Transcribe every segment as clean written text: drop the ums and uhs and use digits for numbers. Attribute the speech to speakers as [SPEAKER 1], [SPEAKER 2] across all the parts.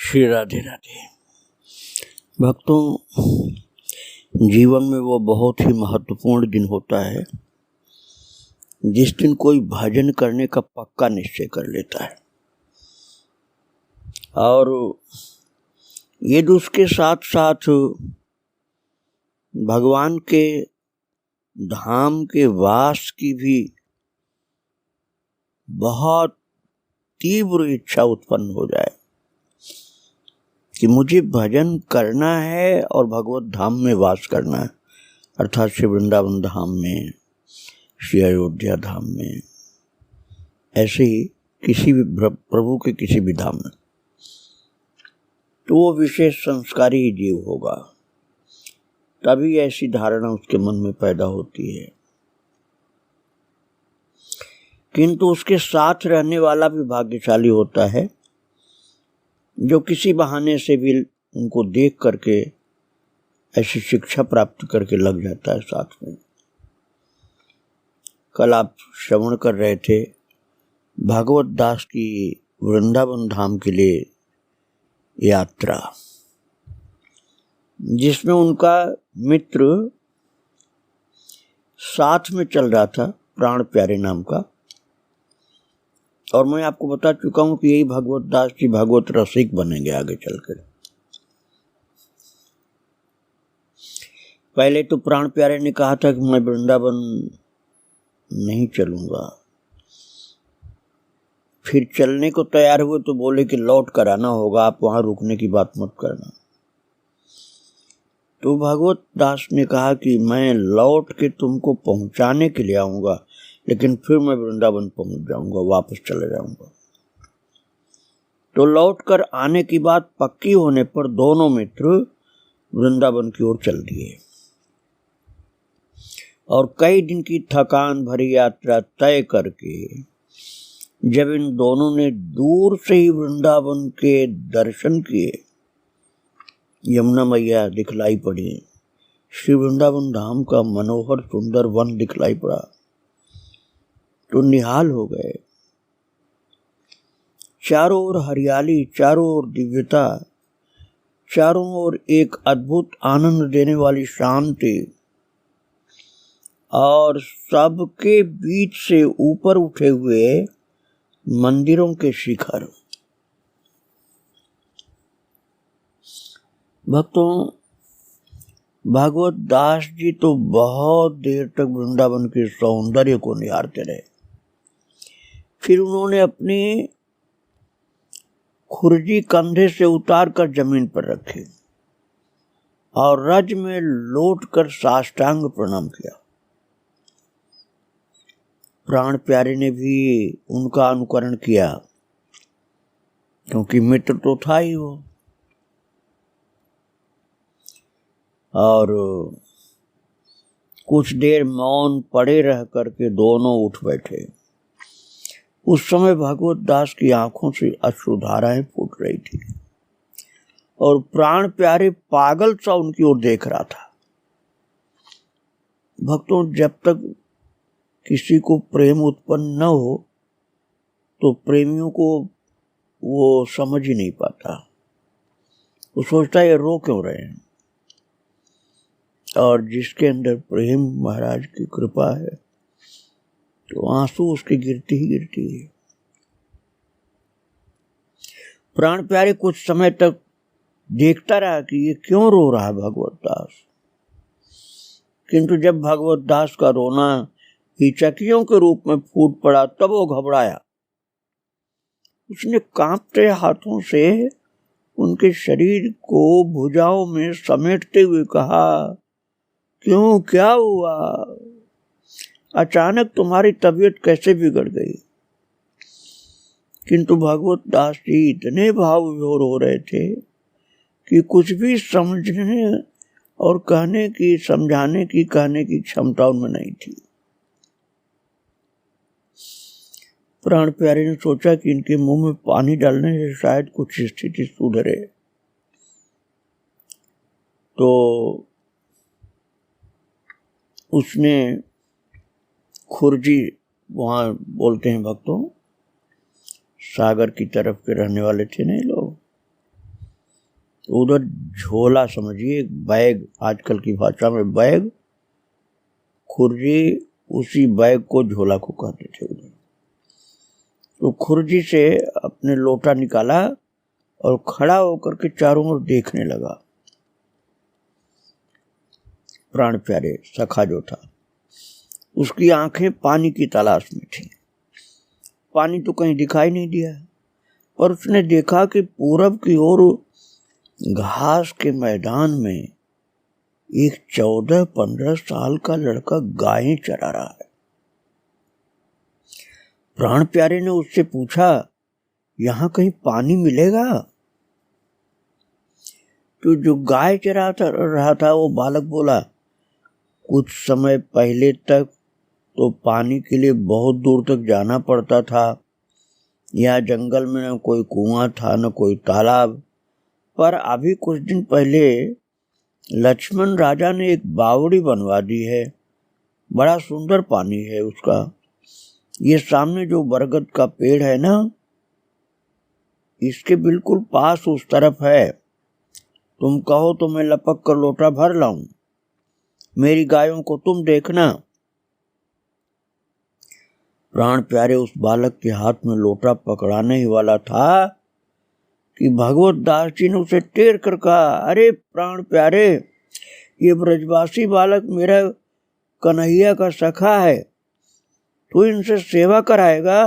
[SPEAKER 1] श्री राधे राधे। भक्तों, जीवन में वो बहुत ही महत्वपूर्ण दिन होता है जिस दिन कोई भजन करने का पक्का निश्चय कर लेता है और ये उसके साथ साथ भगवान के धाम के वास की भी बहुत तीव्र इच्छा उत्पन्न हो जाए कि मुझे भजन करना है और भगवत धाम में वास करना है, अर्थात श्री वृंदावन धाम में, श्री अयोध्या धाम में, ऐसे ही किसी भी प्रभु के किसी भी धाम में, तो वो विशेष संस्कारी जीव होगा, तभी ऐसी धारणा उसके मन में पैदा होती है। किंतु उसके साथ रहने वाला भी भाग्यशाली होता है जो किसी बहाने से भी उनको देख करके ऐसी शिक्षा प्राप्त करके लग जाता है साथ में। कल आप श्रवण कर रहे थे भागवत दास की वृंदावन धाम के लिए यात्रा, जिसमें उनका मित्र साथ में चल रहा था, प्राण प्यारे नाम का। और मैं आपको बता चुका हूं कि यही भागवत दास जी भागवत रसिक बनेंगे आगे चलकर। पहले तो प्राण प्यारे ने कहा था कि मैं वृंदावन नहीं चलूंगा, फिर चलने को तैयार हुए तो बोले कि लौट कर आना होगा, आप वहां रुकने की बात मत करना। तो भागवत दास ने कहा कि मैं लौट के तुमको पहुंचाने के लिए आऊंगा, लेकिन फिर मैं वृंदावन पहुंच जाऊंगा, वापस चले जाऊंगा। तो लौट कर आने की बात पक्की होने पर दोनों मित्र वृंदावन की ओर चल दिए और कई दिन की थकान भरी यात्रा तय करके जब इन दोनों ने दूर से ही वृंदावन के दर्शन किए, यमुना मैया दिखलाई पड़ी, श्री वृंदावन धाम का मनोहर सुंदर वन दिखलाई पड़ा, तो निहाल हो गए। चारों ओर हरियाली, चारों ओर दिव्यता, चारों ओर एक अद्भुत आनंद देने वाली शांति, और सबके बीच से ऊपर उठे हुए मंदिरों के शिखर। भक्तों, भागवत दास जी तो बहुत देर तक वृंदावन के सौंदर्य को निहारते रहे। फिर उन्होंने अपनी खुरजी कंधे से उतार कर जमीन पर रखी और रज में लौट कर साष्टांग प्रणाम किया। प्राण प्यारे ने भी उनका अनुकरण किया, क्योंकि मित्र तो था ही वो। और कुछ देर मौन पड़े रह करके दोनों उठ बैठे। उस समय भागवत दास की आंखों से अश्रुधाराएं फूट रही थी और प्राण प्यारे पागल सा उनकी ओर देख रहा था। भक्तों, जब तक किसी को प्रेम उत्पन्न न हो तो प्रेमियों को वो समझ ही नहीं पाता। वो सोचता है ये रो क्यों रहे हैं, और जिसके अंदर प्रेम महाराज की कृपा है तो आंसू उसकी गिरती ही गिरती है। प्राण प्यारे कुछ समय तक देखता रहा कि ये क्यों रो रहा है भगवत दास, किंतु जब भगवत दास का रोना हिचकियों के रूप में फूट पड़ा तब वो घबराया। उसने कांपते हाथों से उनके शरीर को भुजाओं में समेटते हुए कहा, क्यों, क्या हुआ? अचानक तुम्हारी तबीयत कैसे बिगड़ गई? किंतु भगवत दास जी इतने भाव विभोर हो रहे थे कि कुछ भी समझने और कहने की, समझाने की, कहने की क्षमता उनमें नहीं थी। प्राण प्यारे ने सोचा कि इनके मुंह में पानी डालने से शायद कुछ स्थिति सुधरे। तो उसने खुरजी, वहां बोलते हैं भक्तों, सागर की तरफ के रहने वाले थे नहीं लोग, तो उधर झोला समझिए, बैग, आजकल की भाषा में बैग, खुरजी, उसी बैग को झोला को कहते थे उधर। तो खुरजी से अपने लोटा निकाला और खड़ा होकर के चारों ओर देखने लगा। प्राण प्यारे सखा जो था, उसकी आंखें पानी की तलाश में थी। पानी तो कहीं दिखाई नहीं दिया, पर उसने देखा कि पूरब की ओर घास के मैदान में एक 14-15 साल का लड़का गायें चरा रहा है। प्राण प्यारे ने उससे पूछा, यहां कहीं पानी मिलेगा? तो जो गाय चरा रहा था वो बालक बोला, कुछ समय पहले तक तो पानी के लिए बहुत दूर तक जाना पड़ता था। यहाँ जंगल में न कोई कुआं था न कोई तालाब, पर अभी कुछ दिन पहले लक्ष्मण राजा ने एक बावड़ी बनवा दी है। बड़ा सुंदर पानी है उसका। ये सामने जो बरगद का पेड़ है ना, इसके बिल्कुल पास उस तरफ है। तुम कहो तो मैं लपक कर लोटा भर लाऊं। मेरी गायों को तुम देखना। प्राण प्यारे उस बालक के हाथ में लोटा पकड़ाने ही वाला था कि भगवत दास जी ने उसे टेर कर कहा, अरे प्राण प्यारे, ये ब्रजवासी बालक मेरा कन्हैया का सखा है, तू इनसे सेवा कराएगा?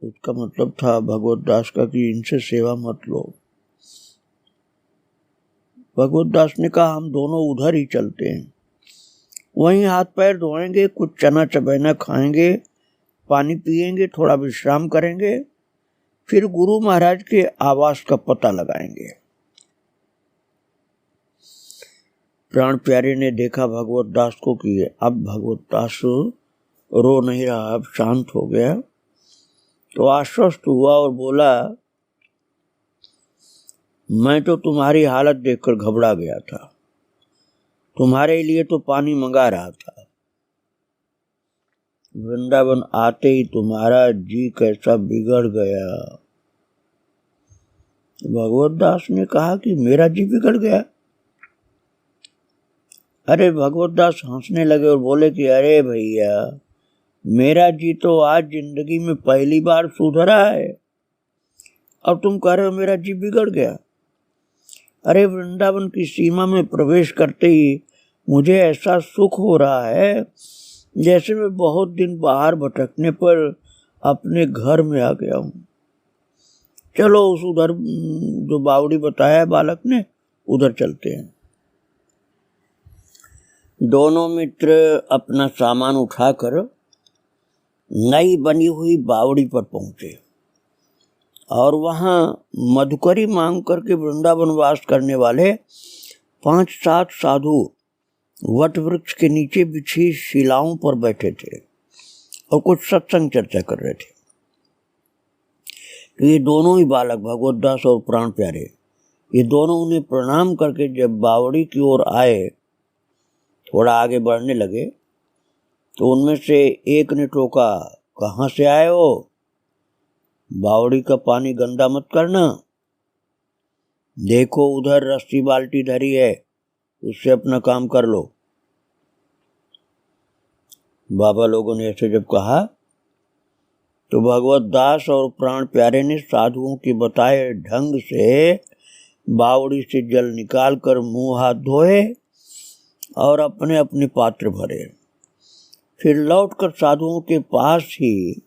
[SPEAKER 1] उसका मतलब था भगवत दास का कि इनसे सेवा मत लो। भगवत दास ने कहा, हम दोनों उधर ही चलते हैं, वहीं हाथ पैर धोएंगे, कुछ चना चबैना खाएंगे, पानी पिएंगे, थोड़ा विश्राम करेंगे, फिर गुरु महाराज के आवास का पता लगाएंगे। प्राण प्यारे ने देखा भगवत दास को कि अब भगवत दास रो नहीं रहा, अब शांत हो गया, तो आश्वस्त हुआ और बोला, मैं तो तुम्हारी हालत देखकर घबरा गया था, तुम्हारे लिए तो पानी मंगा रहा था। वृंदावन आते ही तुम्हारा जी कैसा बिगड़ गया। भगवत दास ने कहा कि मेरा जी बिगड़ गया? अरे भगवत दास हंसने लगे और बोले कि अरे भैया, मेरा जी तो आज जिंदगी में पहली बार सुधरा है, और तुम कह रहे हो मेरा जी बिगड़ गया। अरे वृंदावन की सीमा में प्रवेश करते ही मुझे ऐसा सुख हो रहा है जैसे मैं बहुत दिन बाहर भटकने पर अपने घर में आ गया हूं। चलो उस उधर जो बावड़ी बताया बालक ने, उधर चलते हैं। दोनों मित्र अपना सामान उठाकर नई बनी हुई बावड़ी पर पहुंचे और वहां मधुकरी मांग करके वृंदावन वास करने वाले 5-7 साधु वट वृक्ष के नीचे बिछी शिलाओं पर बैठे थे और कुछ सत्संग चर्चा कर रहे थे। तो ये दोनों ही बालक, भगवत दास और प्राण प्यारे, ये दोनों उन्हें प्रणाम करके जब बावड़ी की ओर आए, थोड़ा आगे बढ़ने लगे, तो उनमें से एक ने टोका, कहाँ से आए हो? बावड़ी का पानी गंदा मत करना। देखो उधर रस्सी बाल्टी धरी है, उससे अपना काम कर लो। बाबा लोगों ने ऐसे जब कहा तो भगवत दास और प्राण प्यारे ने साधुओं के बताए ढंग से बावड़ी से जल निकालकर मुंह हाथ धोए और अपने अपने पात्र भरे। फिर लौटकर साधुओं के पास ही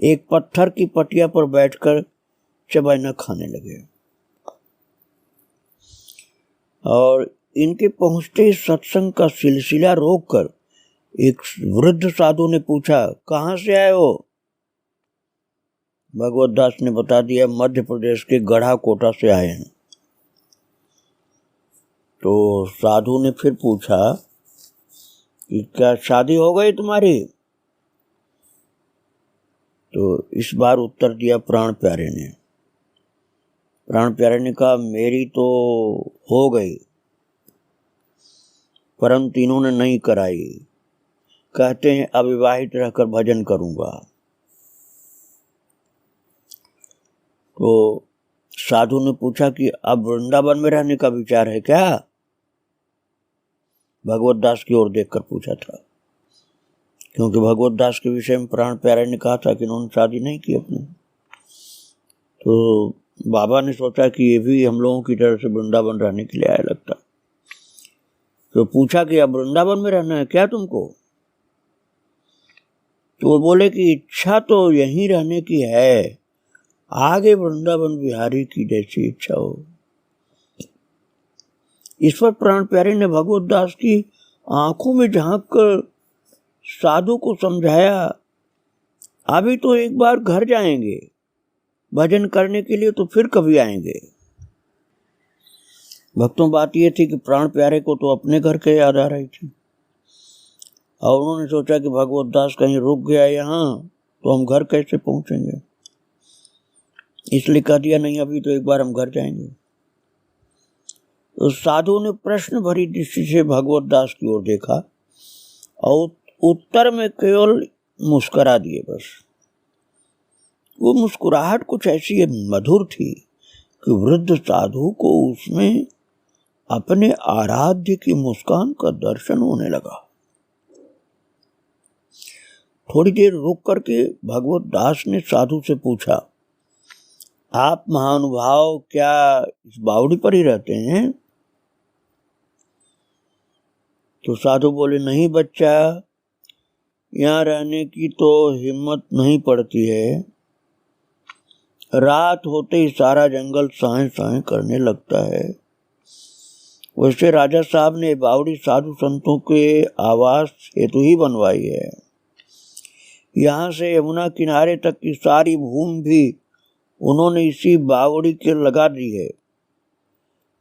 [SPEAKER 1] एक पत्थर की पटिया पर बैठकर चबैना खाने लगे। और इनके पहुंचते ही सत्संग का सिलसिला रोककर एक वृद्ध साधु ने पूछा, कहाँ से आए हो? भगवत दास ने बता दिया, मध्य प्रदेश के गढ़ा कोटा से आए हैं। तो साधु ने फिर पूछा कि क्या शादी हो गई तुम्हारी? तो इस बार उत्तर दिया प्राण प्यारे ने। प्राण प्यारे ने कहा, मेरी तो हो गई, परंतु इन्होंने नहीं कराई। कहते हैं अविवाहित रहकर भजन करूंगा। तो साधु ने पूछा कि अब वृंदावन में रहने का विचार है क्या? भगवत दास की ओर देखकर पूछा था, क्योंकि भगवत दास के विषय में प्राण प्यारे ने कहा था कि उन्होंने शादी नहीं की अपनी। तो बाबा ने सोचा कि ये भी हम लोगों की तरह से वृंदावन रहने के लिए आया लगता। तो पूछा कि अब वृंदावन में रहना है क्या तुमको? तो वो बोले कि इच्छा तो यहीं रहने की है, आगे वृंदावन बिहारी की जैसी इच्छा हो। इस पर प्राण प्यारे ने भगवत दास की आंखों में झांक कर साधु को समझाया, अभी तो एक बार घर जाएंगे भजन करने के लिए, तो फिर कभी आएंगे। भक्तों, बात यह थी कि प्राण प्यारे को तो अपने घर के याद आ रही थी, और उन्होंने सोचा कि भगवत दास कहीं रुक गया यहाँ तो हम घर कैसे पहुंचेंगे, इसलिए कह दिया नहीं, अभी तो एक बार हम घर जाएंगे। तो साधु ने प्रश्न भरी दृष्टि से भगवत दास की ओर देखा और उत्तर में केवल मुस्कुरा दिए बस। वो मुस्कुराहट कुछ ऐसी मधुर थी कि वृद्ध साधु को उसमें अपने आराध्य की मुस्कान का दर्शन होने लगा। थोड़ी देर रुक करके भगवत दास ने साधु से पूछा, आप महानुभाव क्या इस बावड़ी पर ही रहते हैं? तो साधु बोले, नहीं बच्चा, यहाँ रहने की तो हिम्मत नहीं पड़ती है, रात होते ही सारा जंगल साए साए करने लगता है। वैसे राजा साहब ने बावड़ी साधु संतों के आवास हेतु ही बनवाई है। यहाँ से यमुना किनारे तक की सारी भूमि भी उन्होंने इसी बावड़ी के लगा दी है,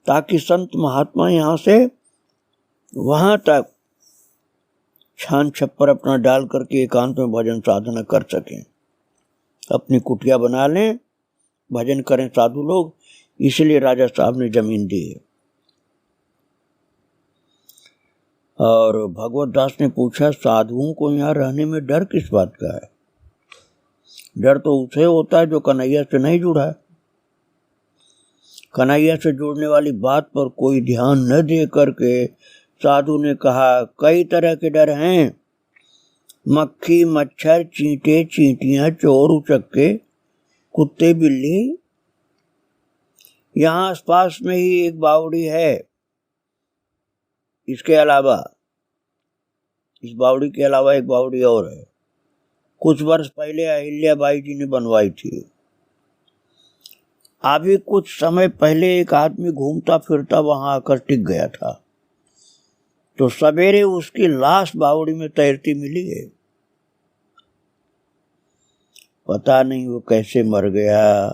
[SPEAKER 1] ताकि संत महात्मा यहाँ से वहां तक छान छप्पर अपना डाल करके एकांत में भजन साधना कर सकें, अपनी कुटिया बना लें, भजन करें साधु लोग। इसलिए राजा साहब ने जमीन दी है। और भगवत दास ने पूछा, साधुओं को यहाँ रहने में डर किस बात का है? डर तो उसे होता है जो कन्हैया से नहीं जुड़ा है। कन्हैया से जुड़ने वाली बात पर कोई ध्यान न दे करके साधु ने कहा, कई तरह के डर हैं, मक्खी, मच्छर, चींटे, चींटियां, चोर, उचक्के, कुत्ते, बिल्ली। यहाँ आसपास में ही एक बावड़ी है। इसके अलावा, इस बावड़ी के अलावा एक बावड़ी और है, कुछ वर्ष पहले अहिल्याबाई जी ने बनवाई थी। अभी कुछ समय पहले एक आदमी घूमता फिरता वहां आकर टिक गया था, तो सवेरे उसकी लाश बावड़ी में तैरती मिली है। पता नहीं वो कैसे मर गया,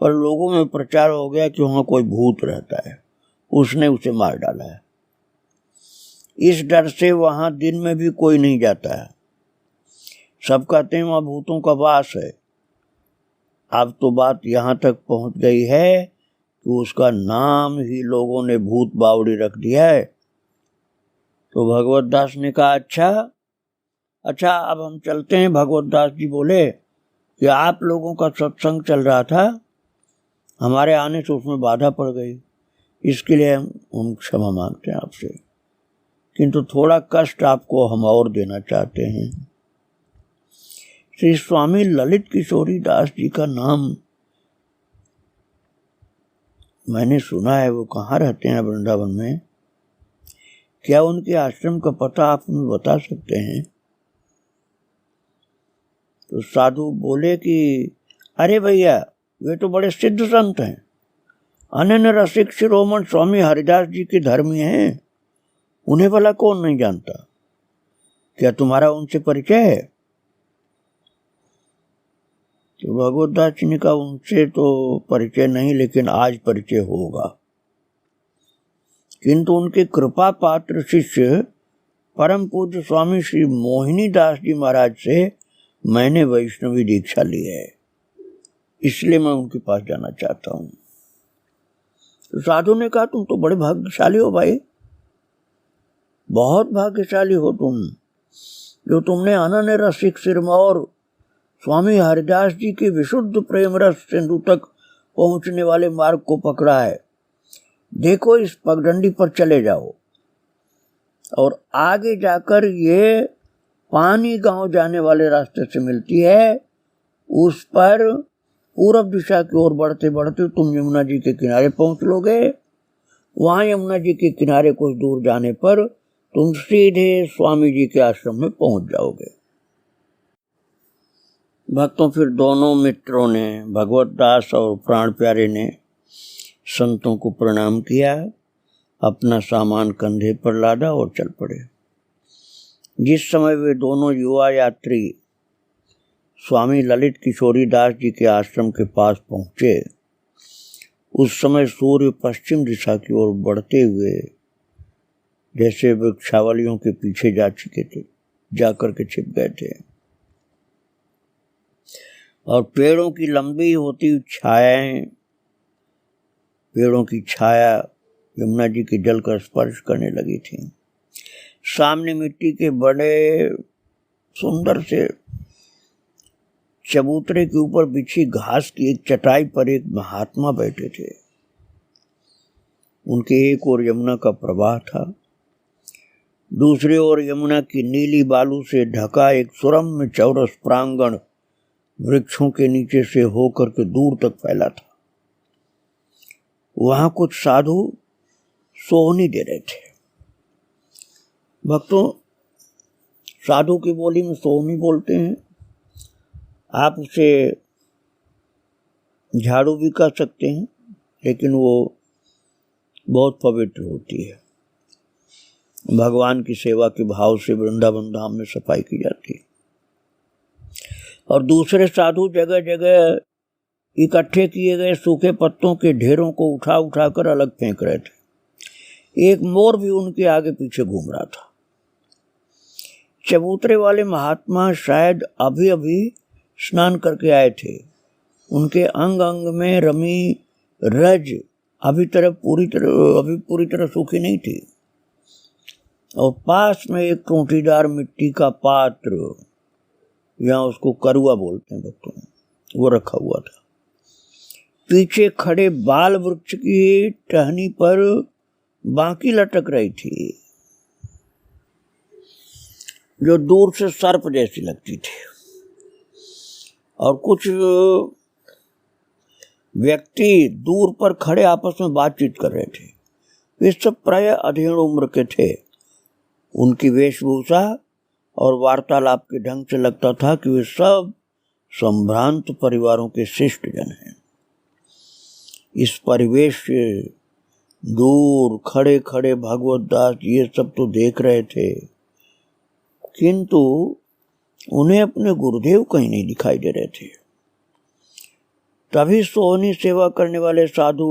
[SPEAKER 1] पर लोगों में प्रचार हो गया कि वहां कोई भूत रहता है, उसने उसे मार डाला है। इस डर से वहां दिन में भी कोई नहीं जाता है। सब कहते हैं वहां भूतों का वास है। अब तो बात यहाँ तक पहुंच गई है कि उसका नाम ही लोगों ने भूत बावड़ी रख दिया है। तो भगवत दास ने कहा, अच्छा अब हम चलते हैं। भगवत दास जी बोले कि आप लोगों का सत्संग चल रहा था, हमारे आने से उसमें बाधा पड़ गई, इसके लिए हम क्षमा मांगते हैं आपसे, किंतु थोड़ा कष्ट आपको हम और देना चाहते हैं। श्री स्वामी ललित किशोरी दास जी का नाम मैंने सुना है। वो कहाँ रहते हैं? वृंदावन में। क्या उनके आश्रम का पता आप हमें बता सकते हैं? तो साधु बोले कि अरे भैया, वे तो बड़े सिद्ध संत हैं, अनन्य रसिक शिरोमणि स्वामी हरिदास जी के धर्मी हैं, उन्हें भला कौन नहीं जानता। क्या तुम्हारा उनसे परिचय है? तो भगवत दास जी ने कहा, उनसे तो परिचय नहीं, लेकिन आज परिचय होगा। किंतु उनके कृपा पात्र शिष्य परम पूज्य स्वामी श्री मोहिनी दास जी महाराज से मैंने वैष्णवी दीक्षा ली है, इसलिए मैं उनके पास जाना चाहता हूँ। तो साधु ने कहा, तुम तो बड़े भाग्यशाली हो भाई, बहुत भाग्यशाली हो तुम, जो तुमने अनन्य रसिक सिरमौर स्वामी हरिदास जी के विशुद्ध प्रेम रस सिंधु तक पहुंचने वाले मार्ग को पकड़ा है। देखो, इस पगडंडी पर चले जाओ और आगे जाकर ये पानी गांव जाने वाले रास्ते से मिलती है। उस पर पूरब दिशा की ओर बढ़ते बढ़ते तुम यमुना जी के किनारे पहुंच लोगे। वहां यमुना जी के किनारे कुछ दूर जाने पर तुम सीधे स्वामी जी के आश्रम में पहुंच जाओगे। भक्तों, फिर दोनों मित्रों ने, भगवत दास और प्राण प्यारे ने संतों को प्रणाम किया, अपना सामान कंधे पर लादा और चल पड़े। जिस समय वे दोनों युवा यात्री स्वामी ललित किशोरी दास जी के आश्रम के पास पहुंचे, उस समय सूर्य पश्चिम दिशा की ओर बढ़ते हुए जैसे वृक्षावलियों के पीछे जा चुके थे, जाकर के छिप गए थे, और पेड़ों की लंबी होती हुई छायाएं, पेड़ों की छाया यमुना जी के जल का स्पर्श करने लगी थी। सामने मिट्टी के बड़े सुंदर से चबूतरे के ऊपर बिछी घास की एक चटाई पर एक महात्मा बैठे थे। उनके एक ओर यमुना का प्रवाह था, दूसरी ओर यमुना की नीली बालू से ढका एक सुरम्य चौरस प्रांगण वृक्षों के नीचे से होकर के दूर तक फैला था। वहां कुछ साधु सोहनी दे रहे थे। भक्तों, साधु की बोली में सोहनी बोलते हैं। आप उसे झाड़ू भी कह सकते हैं, लेकिन वो बहुत पवित्र होती है। भगवान की सेवा के भाव से वृंदावन धाम में सफाई की जाती है। और दूसरे साधु जगह जगह इकट्ठे किए गए सूखे पत्तों के ढेरों को उठा उठा कर अलग फेंक रहे थे। एक मोर भी उनके आगे पीछे घूम रहा था। चबूतरे वाले महात्मा शायद अभी अभी स्नान करके आए थे। उनके अंग अंग में रमी रज अभी पूरी तरह सूखी नहीं थी, और पास में एक टूटीदार मिट्टी का पात्र, यहाँ उसको करुआ बोलते हैं भक्तों, वो रखा हुआ था। पीछे खड़े बाल वृक्ष की टहनी पर बांकी लटक रही थी, जो दूर से सर्प जैसी लगती थी। और कुछ व्यक्ति दूर पर खड़े आपस में बातचीत कर रहे थे। वे सब प्राय अधेड़ उम्र के थे। उनकी वेशभूषा और वार्तालाप के ढंग से लगता था कि वे सब संभ्रांत परिवारों के शिष्ट जन हैं। इस परिवेश से दूर खड़े खड़े भगवत दास ये सब तो देख रहे थे, किंतु उन्हें अपने गुरुदेव कहीं नहीं दिखाई दे रहे थे। तभी सोहनी सेवा करने वाले साधु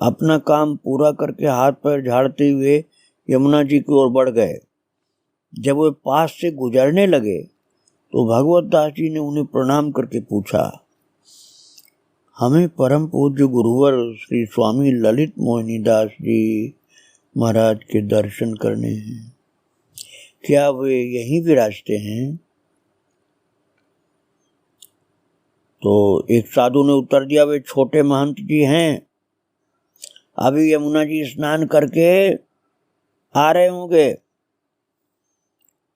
[SPEAKER 1] अपना काम पूरा करके हाथ पैर झाड़ते हुए यमुना जी की ओर बढ़ गए। जब वे पास से गुजरने लगे तो भगवत दास जी ने उन्हें प्रणाम करके पूछा, हमें परम पूज्य गुरुवर श्री स्वामी ललित मोहिनी दास जी महाराज के दर्शन करने हैं, क्या वे यहीं विराजते हैं? तो एक साधु ने उत्तर दिया, वे छोटे महंत जी हैं, अभी यमुना जी स्नान करके आ रहे होंगे,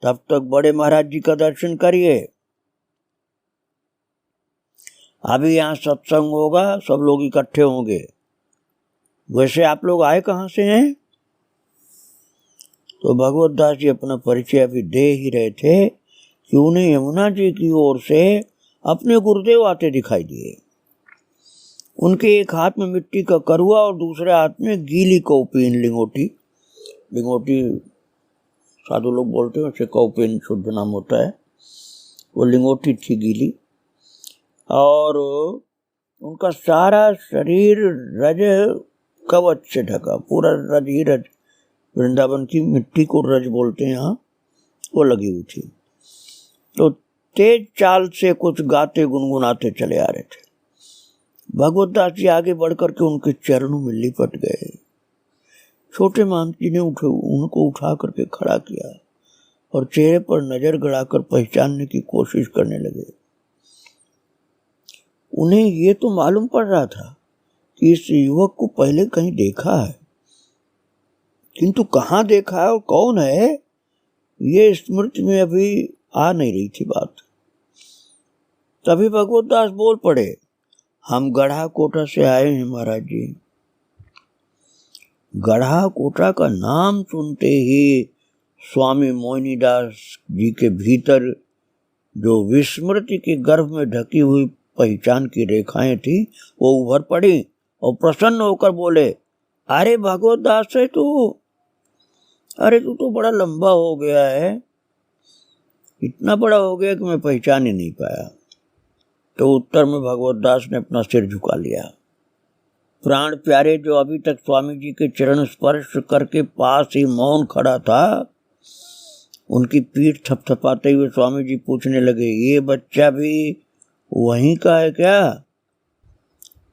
[SPEAKER 1] तब तक बड़े महाराज जी का दर्शन करिए। अभी यहाँ सत्संग होगा, सब लोग इकट्ठे होंगे। वैसे आप लोग आए कहाँ से हैं? तो भगवत दास जी अपना परिचय अभी दे ही रहे थे कि उन्हें यमुना जी की ओर से अपने गुरुदेव आते दिखाई दिए। उनके एक हाथ में मिट्टी का करुआ और दूसरे हाथ में गीली कौपीन लिंगोटी साधु लोग बोलते हैं, उसे कौपीन शुद्ध नाम होता है। वो लिंगोटी थी गीली, और उनका सारा शरीर रज कवच से ढका, पूरा रज ही रज, वृंदावन की मिट्टी को रज बोलते हैं यहाँ, वो लगी हुई थी। तो तेज चाल से कुछ गाते गुनगुनाते चले आ रहे थे। भगवत दास जी आगे बढ़कर के उनके चरणों में लिपट गए। छोटे महंत जी ने उनको उठा करके खड़ा किया और चेहरे पर नजर गड़ाकर पहचानने की कोशिश करने लगे। उन्हें ये तो मालूम पड़ रहा था कि इस युवक को पहले कहीं देखा है, किंतु कहाँ देखा है और कौन है, ये स्मृति में अभी आ नहीं रही थी बात। तभी भगवत दास बोल पड़े, हम गढ़ा कोटा से आए हैं महाराज जी। गढ़ा कोटा का नाम सुनते ही स्वामी मोहिनीदास जी के भीतर जो विस्मृति के गर्भ में ढकी हुई पहचान की रेखाएं थी वो उभर पड़ी और प्रसन्न होकर बोले, अरे भगवत दास है तू, अरे तू तो बड़ा लंबा हो गया है, इतना बड़ा हो गया कि मैं पहचान ही नहीं पाया। तो उत्तर में भगवत दास ने अपना सिर झुका लिया। प्राण प्यारे जो अभी तक स्वामी जी के चरण स्पर्श करके पास ही मौन खड़ा था, उनकी पीठ थपथपाते हुए स्वामी जी पूछने लगे, ये बच्चा भी वहीं का है क्या?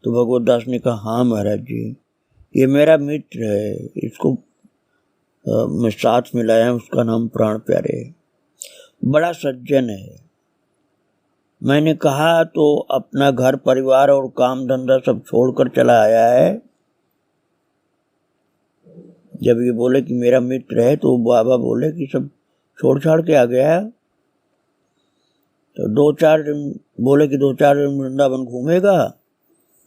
[SPEAKER 1] तो भगवत दास ने कहा, हाँ महाराज जी, ये मेरा मित्र है, इसको मैं साथ मिलाया, उसका नाम प्राण प्यारे है, बड़ा सज्जन है। मैंने कहा तो अपना घर परिवार और काम धंधा सब छोड़कर चला आया है। जब ये बोले कि मेरा मित्र है तो बाबा बोले कि सब छोड़ छाड़ के आ गया। तो 2-4 दिन बोले कि 2-4 दिन वृंदावन घूमेगा।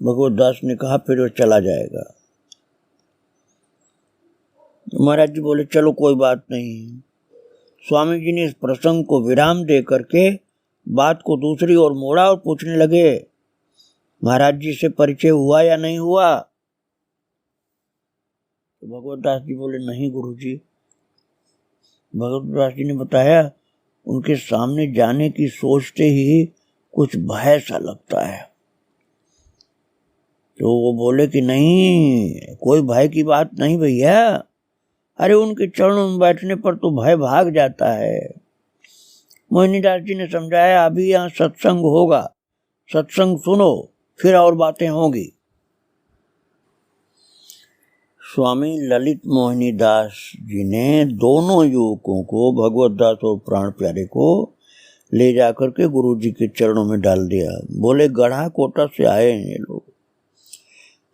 [SPEAKER 1] भगवत दास ने कहा फिर वो चला जाएगा। महाराज जी बोले चलो कोई बात नहीं। स्वामी जी ने इस प्रसंग को विराम दे करके बात को दूसरी ओर मोड़ा और पूछने लगे, महाराज जी से परिचय हुआ या नहीं हुआ? तो भगवत दास जी बोले, नहीं गुरुजी। भगवत दास जी ने बताया, उनके सामने जाने की सोचते ही कुछ भय सा लगता है। तो वो बोले कि नहीं, कोई भय की बात नहीं भैया, अरे उनके चरणों में बैठने पर तो भय भाग जाता है। मोहिनीदास जी ने समझाया, अभी यहाँ सत्संग होगा, सत्संग सुनो, फिर और बातें होंगी। स्वामी ललित मोहिनीदास जी ने दोनों युवकों को, भगवत दास और प्राण प्यारे को ले जाकर के गुरु जी के चरणों में डाल दिया। बोले गढ़ा कोटा से आए हैं ये लोग।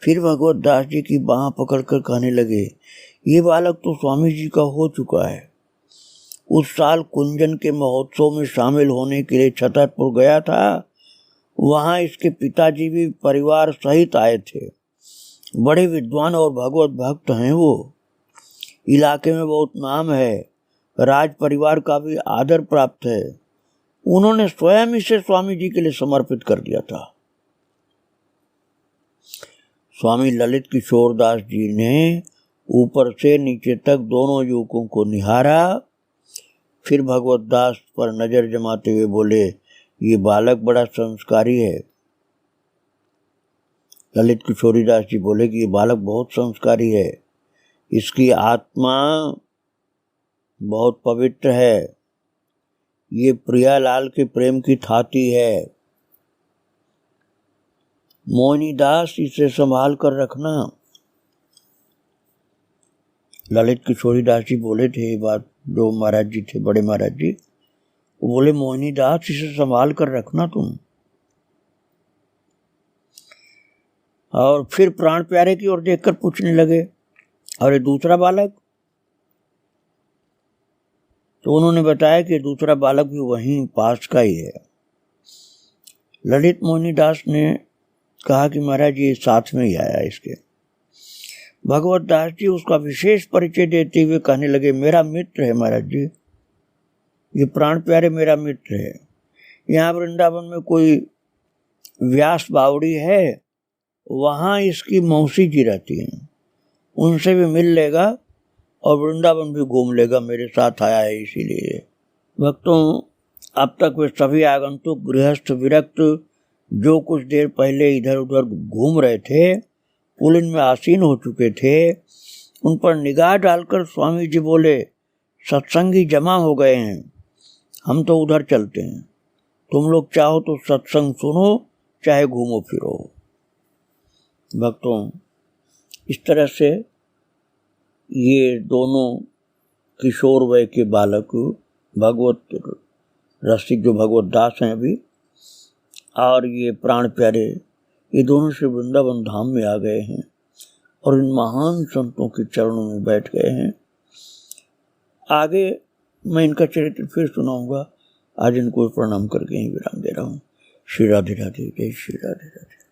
[SPEAKER 1] फिर भगवत दास जी की बाह पकड़कर कहने लगे, ये बालक तो स्वामी जी का हो चुका है। उस साल कुंजन के महोत्सव में शामिल होने के लिए छतरपुर गया था। वहां इसके पिताजी भी परिवार सहित आए थे। बड़े विद्वान और भगवत भक्त हैं वो। इलाके में बहुत नाम है, राज परिवार का भी आदर प्राप्त है। उन्होंने स्वयं इसे स्वामी जी के लिए समर्पित कर दिया था। स्वामी ललित किशोर दास जी ने ऊपर से नीचे तक दोनों युवकों को निहारा, फिर भगवत दास पर नजर जमाते हुए बोले, ये बालक बड़ा संस्कारी है। ललित किशोरी दास जी बोले कि ये बालक बहुत संस्कारी है, इसकी आत्मा बहुत पवित्र है, ये प्रियालाल के प्रेम की थाती है। मोहिनीदास इसे संभाल कर रखना। ललित किशोरी दास जी बोले थे ये बात, जो महाराज जी थे, बड़े महाराज जी, वो बोले मोहिनीदास इसे संभाल कर रखना तुम। और फिर प्राण प्यारे की ओर देखकर पूछने लगे, और ये दूसरा बालक? तो उन्होंने बताया कि दूसरा बालक भी वहीं पास का ही है। ललित मोहिनीदास ने कहा कि महाराज ये साथ में ही आया इसके। भगवत दास जी उसका विशेष परिचय देते हुए कहने लगे, मेरा मित्र है महाराज जी, ये प्राण प्यारे मेरा मित्र है। यहाँ वृंदावन में कोई व्यास बावड़ी है, वहाँ इसकी मौसी जी रहती हैं, उनसे भी मिल लेगा और वृंदावन भी घूम लेगा, मेरे साथ आया है इसीलिए। भक्तों, अब तक वे सभी आगंतुक गृहस्थ विरक्त जो कुछ देर पहले इधर उधर घूम रहे थे, पुलिन में आसीन हो चुके थे, उन पर निगाह डालकर स्वामी जी बोले, सत्संगी जमा हो गए हैं, हम तो उधर चलते हैं, तुम लोग चाहो तो सत्संग सुनो, चाहे घूमो फिरो। भक्तों, इस तरह से ये दोनों किशोर वय के बालक, भगवत रसिक जो भगवत दास हैं अभी, और ये प्राण प्यारे, ये दोनों श्री वृंदावन धाम में आ गए हैं और इन महान संतों के चरणों में बैठ गए हैं। आगे मैं इनका चरित्र फिर सुनाऊंगा। आज इनको प्रणाम करके ही विराम दे रहा हूँ। श्री राधे राधे, जय श्री राधे राधे।